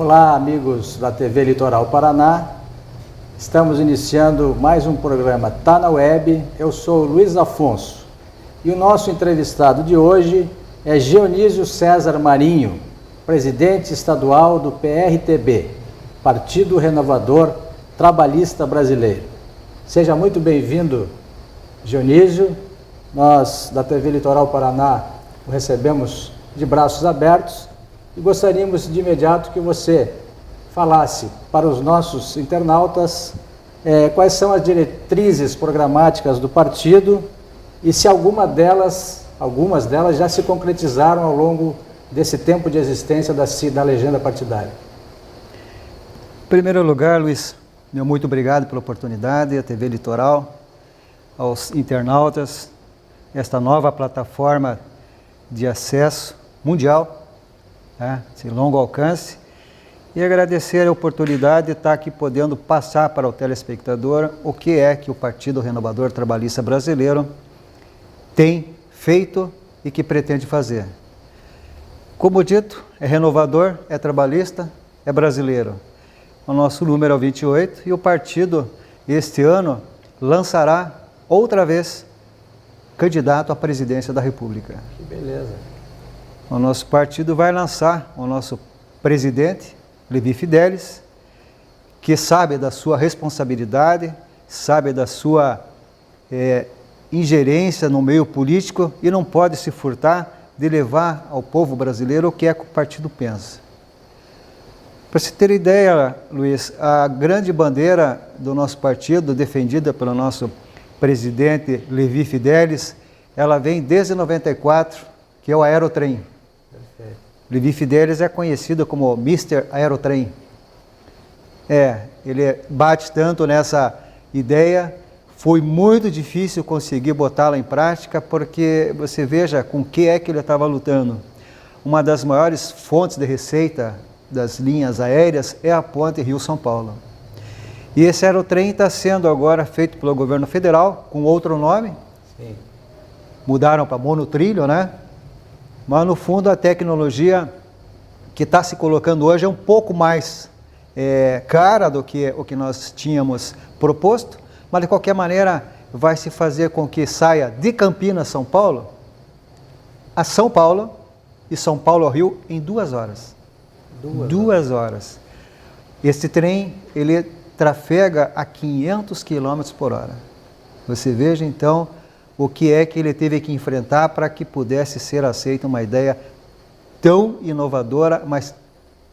Olá, amigos da TV Litoral Paraná. Estamos iniciando mais um programa Tá na Web. Eu sou o Luiz Afonso e o nosso entrevistado de hoje é Geonísio César Marinho, presidente estadual do PRTB, Partido Renovador Trabalhista Brasileiro. Seja muito bem-vindo, Geonísio. Nós, da TV Litoral Paraná, o recebemos de braços abertos e gostaríamos de imediato que você falasse para os nossos internautas quais são as diretrizes programáticas do partido e se algumas delas já se concretizaram ao longo desse tempo de existência da legenda partidária. Em primeiro lugar, Luiz, meu muito obrigado pela oportunidade, à TV Litoral, aos internautas, esta nova plataforma de acesso mundial, de longo alcance, e agradecer a oportunidade de estar aqui podendo passar para o telespectador o que é que o Partido Renovador Trabalhista Brasileiro tem feito e que pretende fazer. Como dito, é renovador, é trabalhista, é brasileiro. O nosso número é o 28 e o partido, este ano, lançará outra vez candidato à presidência da República. Que beleza! O nosso partido vai lançar o nosso presidente, Levi Fidelis, que sabe da sua responsabilidade, sabe da sua ingerência no meio político e não pode se furtar de levar ao povo brasileiro o que é que o partido pensa. Para você ter ideia, Luiz, a grande bandeira do nosso partido, defendida pelo nosso presidente Levi Fidelis, ela vem desde 94, que é o Aerotrem. Perfeito. Levi Fidelis é conhecido como Mr. Aerotrem. Ele bate tanto nessa ideia, foi muito difícil conseguir botá-la em prática, porque você veja com o que é que ele estava lutando. Uma das maiores fontes de receita das linhas aéreas é a ponte Rio-São Paulo. E esse aerotrem está sendo agora feito pelo governo federal, com outro nome. Sim. Mudaram para monotrilho, né? Mas no fundo a tecnologia que está se colocando hoje é um pouco mais cara do que o que nós tínhamos proposto, mas de qualquer maneira vai se fazer com que saia de Campinas, São Paulo, a São Paulo e São Paulo ao Rio em 2 horas. 2 horas. Esse trem, ele trafega a 500 km por hora. Você veja então o que é que ele teve que enfrentar para que pudesse ser aceita uma ideia tão inovadora, mas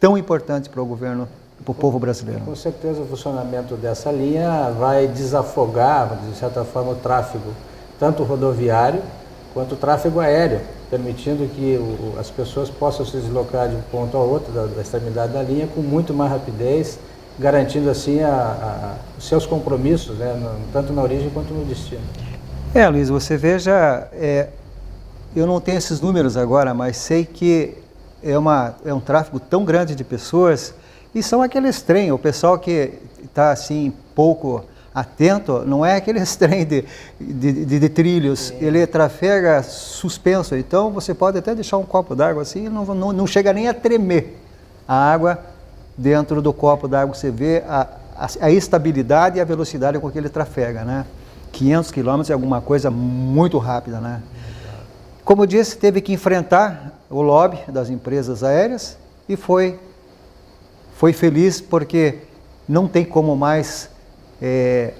tão importante para o governo, para o povo brasileiro. Com certeza o funcionamento dessa linha vai desafogar, de certa forma, o tráfego, tanto rodoviário quanto o tráfego aéreo, permitindo que as pessoas possam se deslocar de um ponto ao outro da extremidade da linha com muito mais rapidez, garantindo assim os seus compromissos, tanto na origem quanto no destino. Luiz, você veja, eu não tenho esses números agora, mas sei que é um tráfego tão grande de pessoas, e são aqueles trem, o pessoal que está assim pouco atento, não é aqueles trem de trilhos. Sim. Ele trafega suspenso, então você pode até deixar um copo d'água assim, não chega nem a tremer a água dentro do copo d'água. Você vê a estabilidade e a velocidade com que ele trafega, né? 500 km é alguma coisa muito rápida, né? Como eu disse, teve que enfrentar o lobby das empresas aéreas e foi feliz porque não tem como mais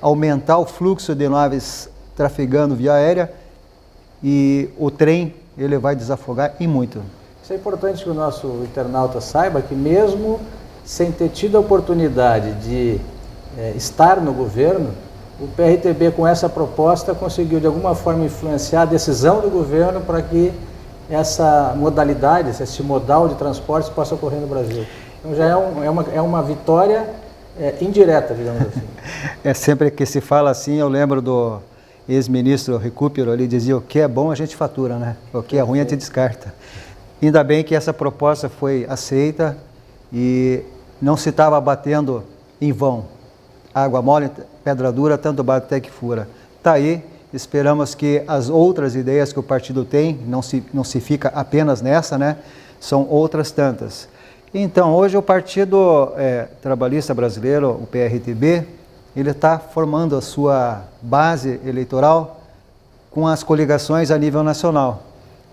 aumentar o fluxo de naves trafegando via aérea e o trem ele vai desafogar e muito. Isso é importante que o nosso internauta saiba que mesmo sem ter tido a oportunidade de estar no governo, o PRTB com essa proposta conseguiu de alguma forma influenciar a decisão do governo para que essa modalidade, esse modal de transportes possa ocorrer no Brasil. Então já é uma vitória indireta, digamos assim. Sempre que se fala assim, eu lembro do ex-ministro Recupero, ele dizia: o que é bom a gente fatura, né? O que é ruim a gente descarta. Ainda bem que essa proposta foi aceita e não se estava batendo em vão. Água mole, pedra dura, tanto bate até que fura. Está aí, esperamos que as outras ideias que o partido tem, não se fica apenas nessa, né? São outras tantas. Então, hoje o Partido Trabalhista Brasileiro, o PRTB, ele está formando a sua base eleitoral com as coligações a nível nacional.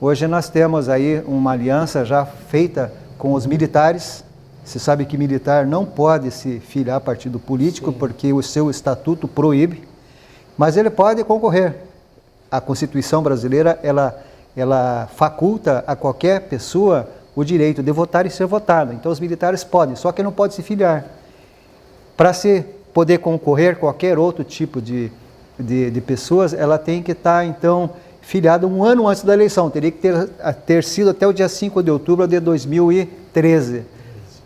Hoje nós temos aí uma aliança já feita com os militares. Você sabe que militar não pode se filiar a partido político, sim, porque o seu estatuto proíbe, mas ele pode concorrer. A Constituição brasileira, ela faculta a qualquer pessoa o direito de votar e ser votado. Então os militares podem, só que não pode se filiar. Para se poder concorrer qualquer outro tipo de pessoas, ela tem que estar, então, filiada um ano antes da eleição. Teria que ter sido até o dia 5 de outubro de 2013.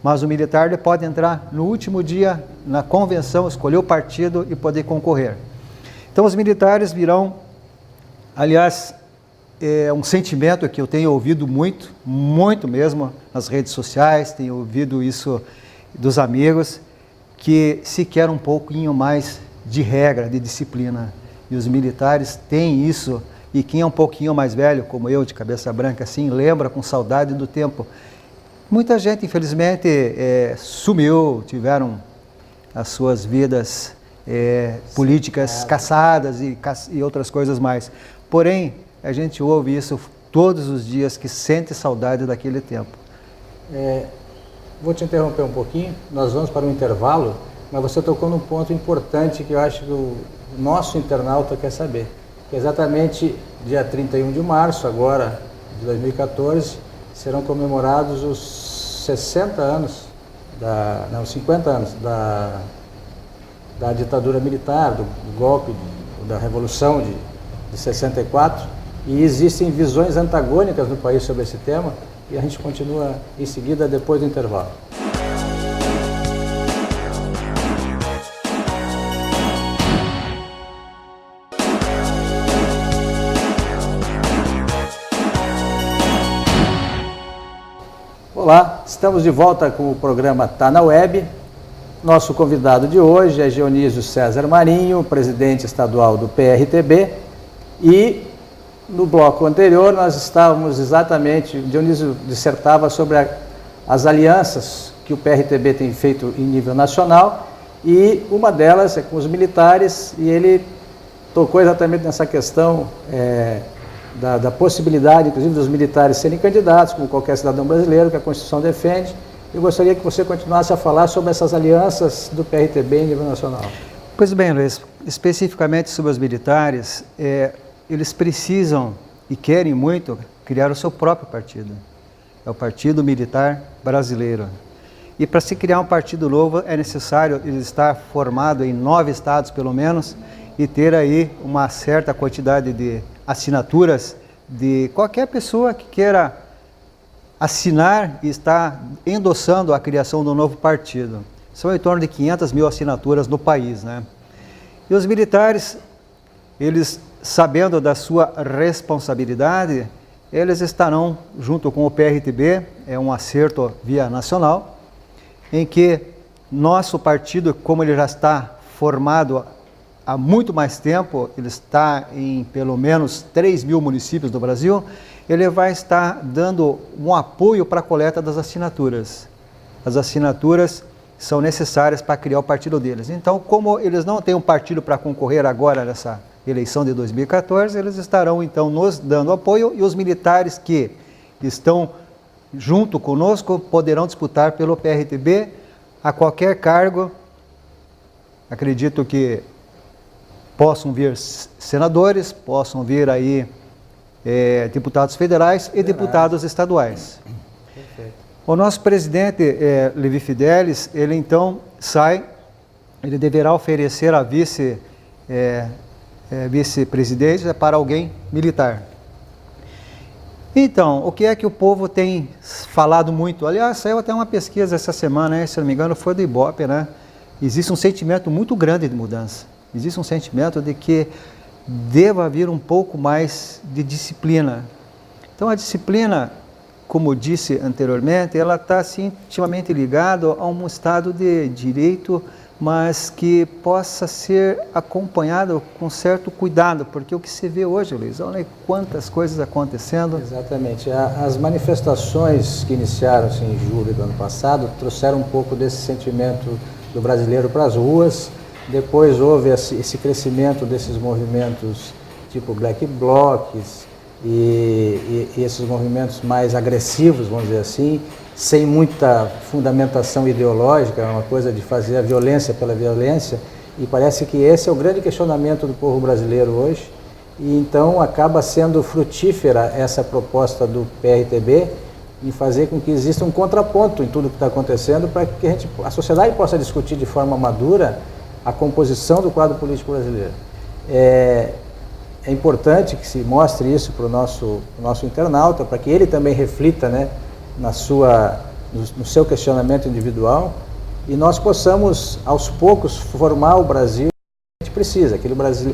Mas o militar ele pode entrar no último dia na convenção, escolher o partido e poder concorrer. Então os militares virão, aliás, é um sentimento que eu tenho ouvido muito mesmo nas redes sociais, tenho ouvido isso dos amigos, que se quer um pouquinho mais de regra, de disciplina. E os militares têm isso, e quem é um pouquinho mais velho, como eu, de cabeça branca, assim, lembra com saudade do tempo. Muita gente, infelizmente, sumiu, tiveram as suas vidas políticas caçadas e outras coisas mais. Porém, a gente ouve isso todos os dias, que sente saudade daquele tempo. Vou te interromper um pouquinho, nós vamos para um intervalo, mas você tocou num ponto importante que eu acho que o nosso internauta quer saber. Que exatamente dia 31 de março, agora, de 2014, serão comemorados os 60 anos, 50 anos da ditadura militar, do golpe, da Revolução de 64, e existem visões antagônicas no país sobre esse tema, e a gente continua em seguida, depois do intervalo. Olá, estamos de volta com o programa Tá na Web. Nosso convidado de hoje é Dionísio César Marinho, presidente estadual do PRTB, e no bloco anterior nós estávamos exatamente, Dionísio dissertava sobre as alianças que o PRTB tem feito em nível nacional, e uma delas é com os militares, e ele tocou exatamente nessa questão da possibilidade, inclusive, dos militares serem candidatos, como qualquer cidadão brasileiro, que a Constituição defende. Eu gostaria que você continuasse a falar sobre essas alianças do PRTB em nível nacional. Pois bem, Luiz, especificamente sobre os militares, eles precisam e querem muito criar o seu próprio partido. É o Partido Militar Brasileiro. E para se criar um partido novo é necessário ele estar formado em 9 estados, pelo menos, e ter aí uma certa quantidade de assinaturas de qualquer pessoa que queira assinar e estar endossando a criação de um novo partido. São em torno de 500 mil assinaturas no país, né? E os militares, eles, sabendo da sua responsabilidade, eles estarão junto com o PRTB, é um acerto via nacional, em que nosso partido, como ele já está formado há muito mais tempo, ele está em pelo menos 3 mil municípios do Brasil, ele vai estar dando um apoio para a coleta das assinaturas. As assinaturas são necessárias para criar o partido deles. Então, como eles não têm um partido para concorrer agora nessa eleição de 2014, eles estarão então nos dando apoio, e os militares que estão junto conosco poderão disputar pelo PRTB a qualquer cargo. Acredito que possam vir senadores, possam vir aí deputados federais e deputados estaduais. Perfeito. O nosso presidente, Levi Fidelis, ele então ele deverá oferecer a vice-presidência para alguém militar. Então, o que é que o povo tem falado muito? Aliás, saiu até uma pesquisa essa semana, né? Se não me engano, foi do Ibope, né? Existe um sentimento muito grande de mudança. Existe um sentimento de que deva haver um pouco mais de disciplina. Então, a disciplina como disse anteriormente, ela está assim, intimamente ligada a um Estado de direito, mas que possa ser acompanhado com certo cuidado, porque o que se vê hoje, Luiz, olha quantas coisas acontecendo. Exatamente. As manifestações que iniciaram-se em julho do ano passado trouxeram um pouco desse sentimento do brasileiro para as ruas. Depois houve esse crescimento desses movimentos tipo Black Blocs e esses movimentos mais agressivos, vamos dizer assim, sem muita fundamentação ideológica, uma coisa de fazer a violência pela violência, e parece que esse é o grande questionamento do povo brasileiro hoje, e então acaba sendo frutífera essa proposta do PRTB em fazer com que exista um contraponto em tudo que está acontecendo, para que a sociedade possa discutir de forma madura a composição do quadro político brasileiro. É importante que se mostre isso para o nosso internauta, para que ele também reflita, né, no seu questionamento individual, e nós possamos, aos poucos, formar o Brasil que a gente precisa,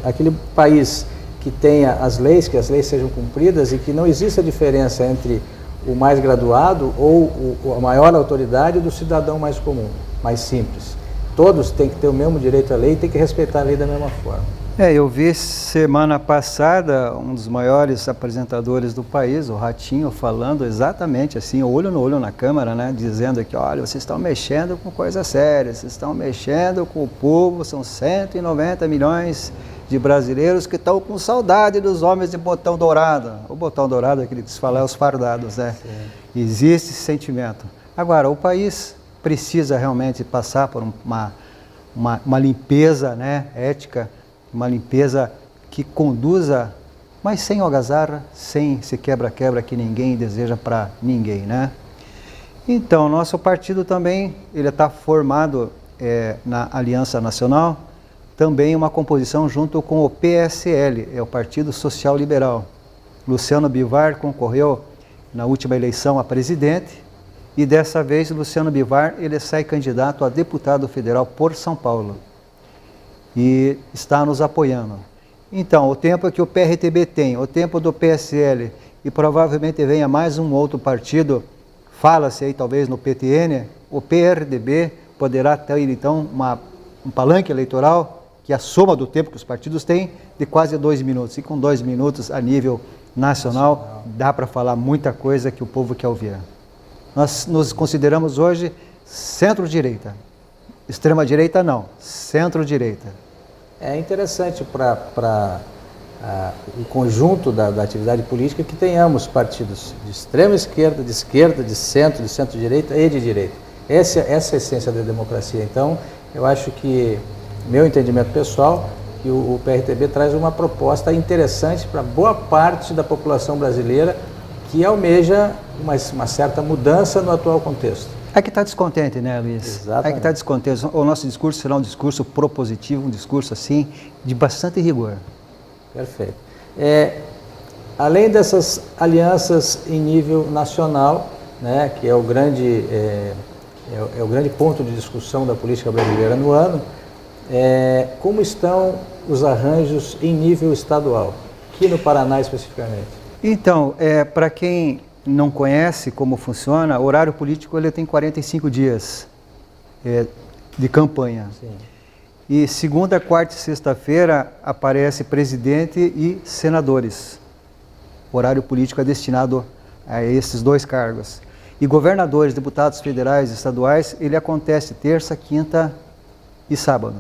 aquele país que tenha as leis, que as leis sejam cumpridas e que não exista diferença entre o mais graduado ou a maior autoridade do cidadão mais comum, mais simples. Todos têm que ter o mesmo direito à lei e têm que respeitar a lei da mesma forma. Eu vi semana passada um dos maiores apresentadores do país, o Ratinho, falando exatamente assim, olho no olho na câmera, né, dizendo que, olha, vocês estão mexendo com coisa séria, vocês estão mexendo com o povo, são 190 milhões de brasileiros que estão com saudade dos homens de botão dourado. O botão dourado, aquele que se fala, é os fardados, né? Sim. Existe esse sentimento. Agora, o país precisa realmente passar por uma limpeza, né, ética, uma limpeza que conduza, mas sem algazarra, sem se quebra-quebra que ninguém deseja para ninguém, né? Então, nosso partido também, ele está formado na Aliança Nacional, também uma composição junto com o PSL, é o Partido Social Liberal. Luciano Bivar concorreu na última eleição a presidente e dessa vez Luciano Bivar, ele sai candidato a deputado federal por São Paulo. E está nos apoiando. Então, o tempo que o PRTB tem, o tempo do PSL, e provavelmente venha mais um outro partido, fala-se aí talvez no PTN, o PRDB poderá ter então um palanque eleitoral, que é a soma do tempo que os partidos têm, de quase 2 minutos. E com 2 minutos a nível nacional, dá para falar muita coisa que o povo quer ouvir. Nós nos consideramos hoje centro-direita. Extrema-direita não, centro-direita. É interessante para o conjunto da atividade política que tenhamos partidos de extrema esquerda, de centro-direita e de direita. Essa é a essência da democracia. Então, eu acho que, meu entendimento pessoal, que o PRTB traz uma proposta interessante para boa parte da população brasileira que almeja uma certa mudança no atual contexto. É que está descontente, né, Luiz? Exatamente. É que está descontente. O nosso discurso será um discurso propositivo, um discurso, assim, de bastante rigor. Perfeito. Além dessas alianças em nível nacional, né, que é o grande ponto de discussão da política brasileira no ano, como estão os arranjos em nível estadual, aqui no Paraná especificamente? Então, para quem não conhece como funciona, o horário político ele tem 45 dias de campanha. Sim. E segunda, quarta e sexta-feira aparece presidente e senadores. O horário político é destinado a esses 2 cargos. E governadores, deputados federais e estaduais, ele acontece terça, quinta e sábado.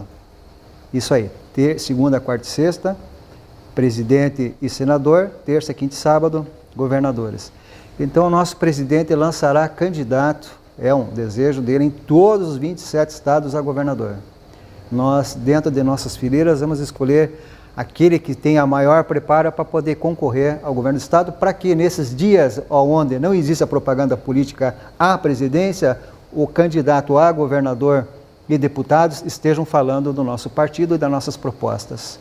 Isso aí, segunda, quarta e sexta, presidente e senador, terça, quinta e sábado, governadores. Então, o nosso presidente lançará candidato, é um desejo dele, em todos os 27 estados a governador. Nós, dentro de nossas fileiras, vamos escolher aquele que tem a maior preparo para poder concorrer ao governo do estado, para que nesses dias onde não existe a propaganda política à presidência, o candidato a governador e deputados estejam falando do nosso partido e das nossas propostas.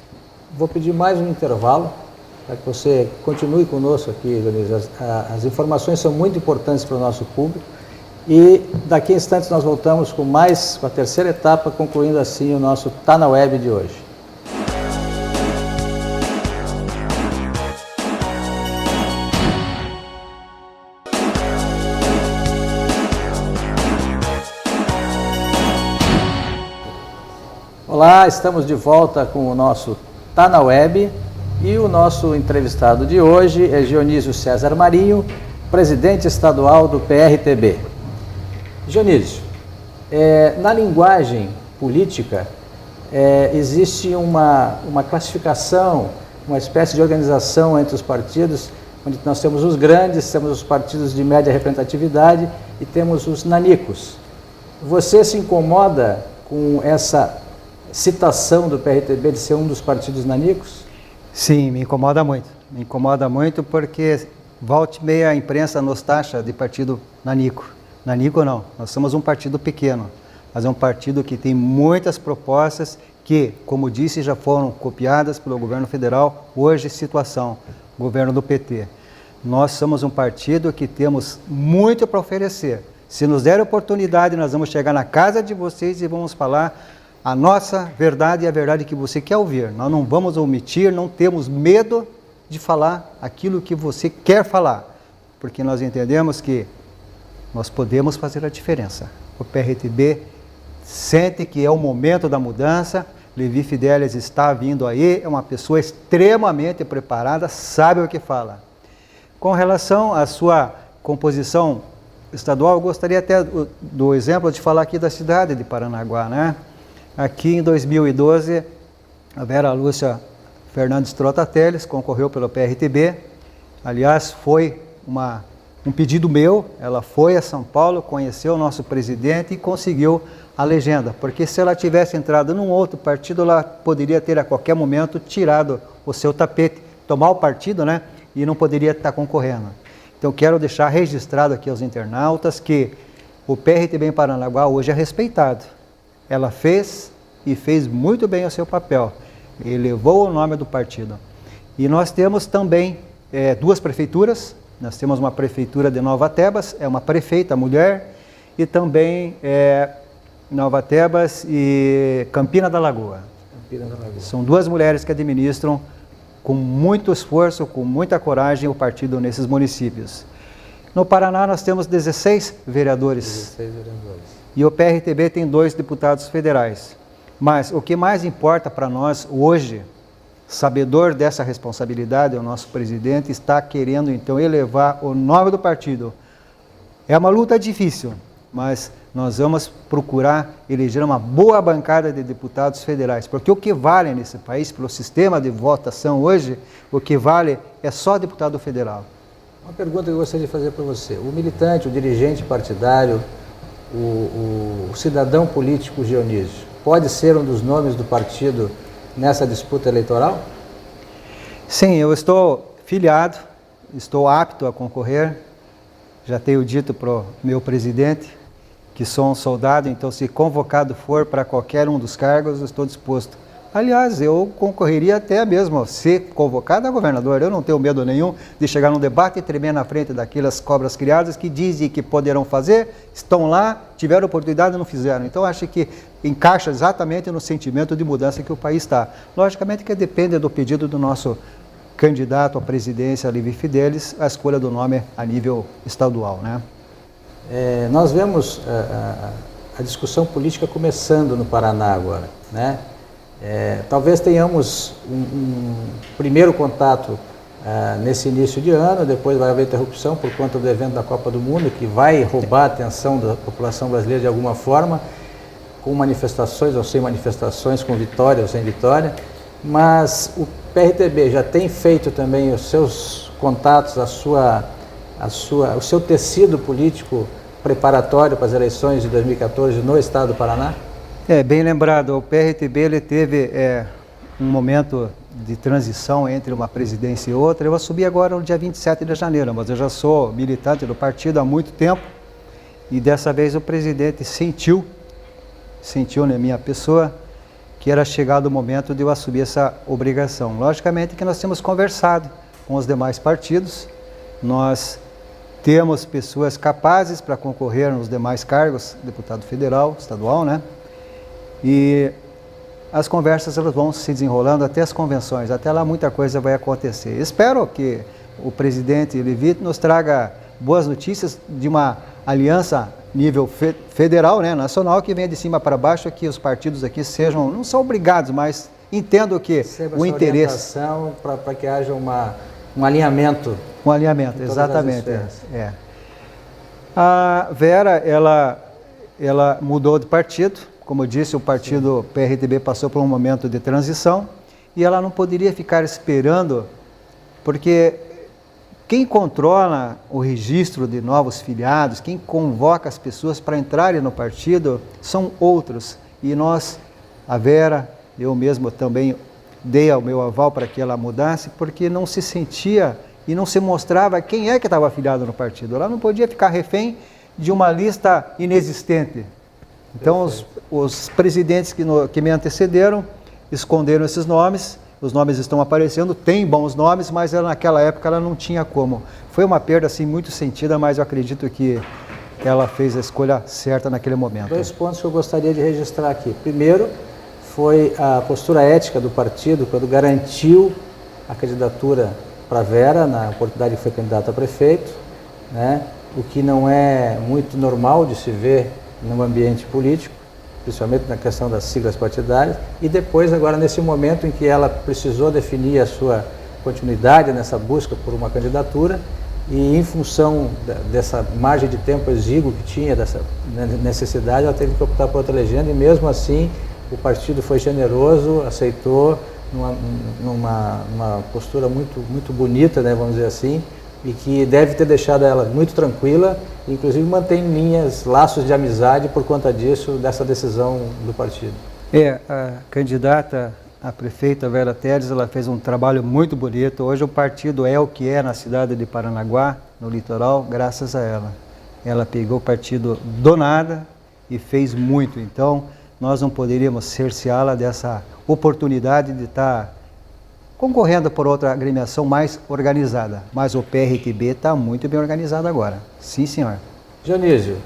Vou pedir mais um intervalo, para que você continue conosco aqui, Dionísio. As informações são muito importantes para o nosso público e daqui a instantes nós voltamos com a terceira etapa, concluindo assim o nosso Tá na Web de hoje. Olá, estamos de volta com o nosso Tá na Web e o nosso entrevistado de hoje é Dionísio César Marinho, presidente estadual do PRTB. Dionísio, na linguagem política existe uma classificação, uma espécie de organização entre os partidos, onde nós temos os grandes, temos os partidos de média representatividade e temos os nanicos. Você se incomoda com essa citação do PRTB de ser um dos partidos nanicos? Sim, me incomoda muito. Me incomoda muito porque volta e meia a imprensa nos taxa de partido nanico. Nanico não, nós somos um partido pequeno, mas é um partido que tem muitas propostas que, como disse, já foram copiadas pelo governo federal, hoje situação, governo do PT. Nós somos um partido que temos muito para oferecer. Se nos der oportunidade, nós vamos chegar na casa de vocês e vamos falar a nossa verdade e a verdade que você quer ouvir. Nós não vamos omitir, não temos medo de falar aquilo que você quer falar, porque nós entendemos que nós podemos fazer a diferença. O PRTB sente que é o momento da mudança. Levi Fidelis está vindo aí, é uma pessoa extremamente preparada, sabe o que fala. Com relação à sua composição estadual, eu gostaria até do exemplo de falar aqui da cidade de Paranaguá, né? Aqui em 2012, a Vera Lúcia Fernandes Trota Teles concorreu pelo PRTB. Aliás, foi um pedido meu, ela foi a São Paulo, conheceu o nosso presidente e conseguiu a legenda, porque se ela tivesse entrado num outro partido, ela poderia ter a qualquer momento tirado o seu tapete, tomar o partido, né, e não poderia estar concorrendo. Então quero deixar registrado aqui aos internautas que o PRTB em Paranaguá hoje é respeitado. Ela fez e fez muito bem o seu papel, elevou o nome do partido. E nós temos também duas prefeituras. Nós temos uma prefeitura de Nova Tebas, é uma prefeita mulher, e também Nova Tebas e Campina da Lagoa. São duas mulheres que administram com muito esforço, com muita coragem o partido nesses municípios. No Paraná nós temos 16 vereadores. 16 vereadores. E o PRTB tem 2 deputados federais. Mas o que mais importa para nós hoje, sabedor dessa responsabilidade, o nosso presidente está querendo então elevar o nome do partido. É uma luta difícil, mas nós vamos procurar eleger uma boa bancada de deputados federais, porque o que vale nesse país, pelo sistema de votação hoje, o que vale é só deputado federal. Uma pergunta que eu gostaria de fazer para você. O militante, o dirigente partidário, o cidadão político Dionísio, pode ser um dos nomes do partido nessa disputa eleitoral? Sim, eu estou filiado, estou apto a concorrer. Já tenho dito para o meu presidente que sou um soldado, então se convocado for para qualquer um dos cargos, eu estou disposto. Aliás, eu concorreria até mesmo ser convocado a governador. Eu não tenho medo nenhum de chegar num debate e tremer na frente daquelas cobras criadas que dizem que poderão fazer, estão lá, tiveram oportunidade e não fizeram. Então, acho que encaixa exatamente no sentimento de mudança que o país está. Logicamente que depende do pedido do nosso candidato à presidência, Levi Fidelis, a escolha do nome a nível estadual, né? Nós vemos a discussão política começando no Paraná agora, né? Talvez tenhamos um primeiro contato nesse início de ano, depois vai haver interrupção por conta do evento da Copa do Mundo, que vai roubar a atenção da população brasileira de alguma forma, com manifestações ou sem manifestações, com vitória ou sem vitória, mas o PRTB já tem feito também os seus contatos, o seu tecido político preparatório para as eleições de 2014 no estado do Paraná? Bem lembrado, o PRTB ele teve um momento de transição entre uma presidência e outra. Eu assumi agora no dia 27 de janeiro, mas eu já sou militante do partido há muito tempo e dessa vez o presidente sentiu na minha pessoa que era chegado o momento de eu assumir essa obrigação. Logicamente que nós temos conversado com os demais partidos, nós temos pessoas capazes para concorrer nos demais cargos, deputado federal, estadual, né? E as conversas elas vão se desenrolando até as convenções, até lá muita coisa vai acontecer. Espero que o presidente Levi nos traga boas notícias de uma aliança nível federal, né, nacional, que venha de cima para baixo, que os partidos aqui sejam, não são obrigados, mas entendo que o interesse... para que haja um alinhamento. Um alinhamento, exatamente. A Vera, ela mudou de partido, como eu disse, o partido PRTB passou por um momento de transição e ela não poderia ficar esperando, porque quem controla o registro de novos filiados, quem convoca as pessoas para entrarem no partido, são outros. E nós, a Vera, eu mesmo também dei o meu aval para que ela mudasse, porque não se sentia e não se mostrava quem é que estava afiliado no partido. Ela não podia ficar refém de uma lista inexistente. Então, os presidentes que me antecederam esconderam esses nomes. Os nomes estão aparecendo, tem bons nomes, mas naquela época ela não tinha como. Foi uma perda assim muito sentida, mas eu acredito que ela fez a escolha certa naquele momento. 2 pontos que eu gostaria de registrar aqui. Primeiro, foi a postura ética do partido, quando garantiu a candidatura para Vera, na oportunidade que foi candidata a prefeito, né? O que não é muito normal de se ver no ambiente político, principalmente na questão das siglas partidárias, e depois, agora, nesse momento em que ela precisou definir a sua continuidade nessa busca por uma candidatura, e em função dessa margem de tempo exíguo que tinha, dessa necessidade, ela teve que optar por outra legenda, e mesmo assim o partido foi generoso, aceitou numa postura muito bonita, né, vamos dizer assim, e que deve ter deixado ela muito tranquila, inclusive mantém laços de amizade por conta disso, dessa decisão do partido. A candidata a prefeita Vera Teles, ela fez um trabalho muito bonito. Hoje o partido é o que é na cidade de Paranaguá, no litoral, graças a ela. Ela pegou o partido do nada e fez muito, então nós não poderíamos cerceá-la dessa oportunidade de estar concorrendo por outra agremiação mais organizada, mas o PRTB está muito bem organizado agora. Sim, senhor. Dionísio,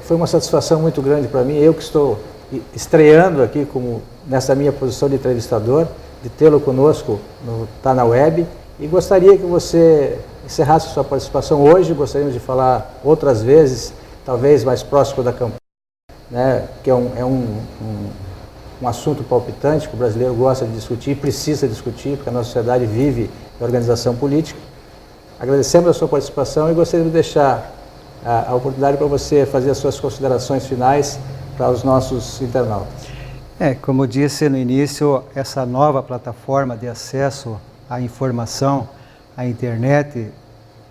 foi uma satisfação muito grande para mim, eu que estou estreando aqui nessa minha posição de entrevistador, de tê-lo conosco no Tá na Web, e gostaria que você encerrasse sua participação hoje. Gostaríamos de falar outras vezes, talvez mais próximo da campanha, né, que é um assunto palpitante que o brasileiro gosta de discutir e precisa discutir, porque a nossa sociedade vive de organização política. Agradecemos a sua participação e gostaria de deixar a oportunidade para você fazer as suas considerações finais para os nossos internautas. Como eu disse no início, essa nova plataforma de acesso à informação, à internet,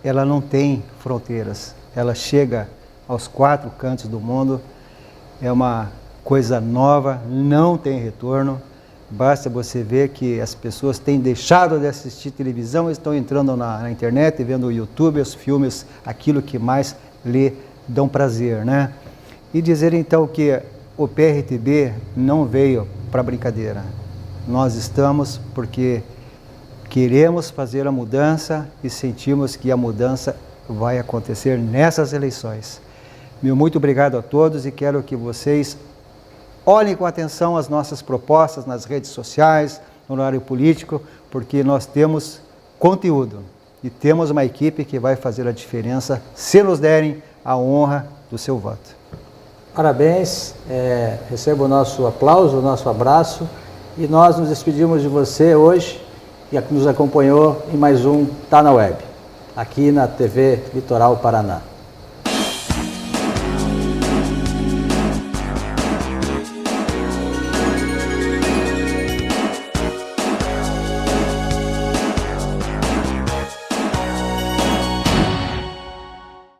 ela não tem fronteiras. Ela chega aos 4 cantos do mundo, é uma coisa nova, não tem retorno. Basta você ver que as pessoas têm deixado de assistir televisão, estão entrando na internet, vendo o YouTube, os filmes, aquilo que mais lhe dão prazer, né? E dizer então que o PRTB não veio para brincadeira. Nós estamos porque queremos fazer a mudança e sentimos que a mudança vai acontecer nessas eleições. Meu muito obrigado a todos e quero que vocês olhem com atenção as nossas propostas nas redes sociais, no horário político, porque nós temos conteúdo e temos uma equipe que vai fazer a diferença se nos derem a honra do seu voto. Parabéns, receba o nosso aplauso, o nosso abraço, e nós nos despedimos de você hoje, que nos acompanhou em mais um Tá na Web, aqui na TV Litoral Paraná.